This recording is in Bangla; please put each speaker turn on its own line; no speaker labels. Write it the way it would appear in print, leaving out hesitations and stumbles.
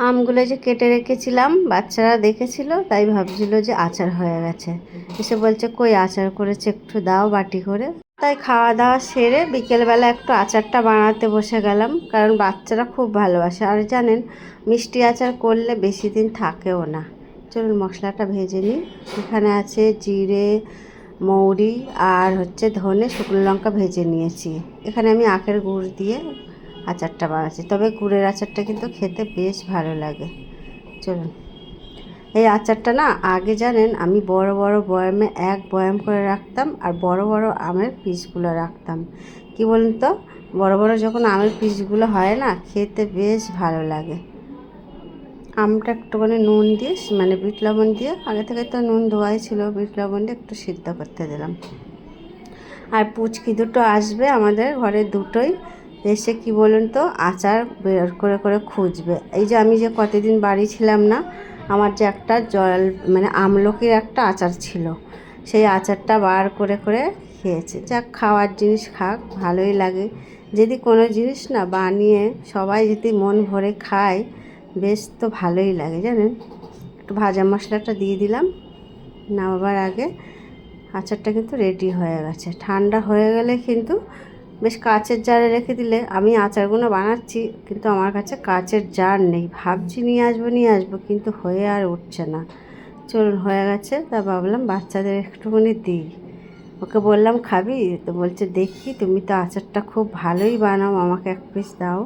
আমগুলো যে কেটে রেখেছিলাম বাচ্চারা দেখেছিল, তাই ভাবছিল যে আচার হয়ে গেছে। এসে বলছে কই আচার করেছে, একটু দাও বাটি করে। তাই খাওয়া দাওয়া সেরে বিকেলবেলা একটু আচারটা বানাতে বসে গেলাম, কারণ বাচ্চারা খুব ভালোবাসে। আর জানেন মিষ্টি আচার করলে বেশি দিন থাকেও না। চলুন মশলাটা ভেজে নিই। এখানে আছে জিরে, মৌরি আর ধনে, শুকনো লঙ্কা ভেজে নিয়েছি। এখানে আমি আখের গুড় দিয়ে আচারটা বানাচ্ছি, তবে গুড়ের আচারটা কিন্তু খেতে বেশ ভালো লাগে। চলুন, এই আচারটা না আগে জানেন আমি বড় বড় বয়ামে এক বয়াম করে রাখতাম, আর বড় বড় আমের পিসগুলো রাখতাম। কি বলুন তো, বড় বড় যখন আমের পিসগুলো হয় না, খেতে বেশ ভালো লাগে। আমটা একটুখানি নুন দিয়ে বিট লবণ দিয়ে, আগে থেকে তো নুন ধোয়াই ছিল, বিট লবণ দিয়ে একটু সিদ্ধ করতে দিলাম। আর পুচকি দুটো আসবে আমাদের ঘরে, দুটোই এসে কি বলুন তো আচার বের করে করে খুঁজবে। এই যে আমি যে কতদিন বাড়ি ছিলাম না, আমার যে একটা আমলকির একটা আচার ছিল, সেই আচারটা বার করে করে খেয়েছে। যাক, খাওয়ার জিনিস খাক, ভালোই লাগে। যদি কোনো জিনিস না বানিয়ে সবাই যদি মন ভরে খায়, বেশ তো ভালোই লাগে জানেন। একটু ভাজা মশলাটা দিয়ে দিলাম নামাবার আগে। আচারটা কিন্তু রেডি হয়ে গেছে। ঠান্ডা হয়ে গেলে কিন্তু বেশ কাচের জারে রেখে দিলে, আমি আচারগুলো বানাচ্ছি কিন্তু আমার কাছে কাচের জার নেই। ভাবছি নিয়ে আসবো কিন্তু হয়ে আর উঠছে না। চলুন, হয়ে গেছে, তা ভাবলাম বাচ্চাদের একটুখানি দিই। ওকে বললাম খাবি, তো বলছে দেখি তুমি তো আচারটা খুব ভালোই বানাও, আমাকে এক পিস দাও।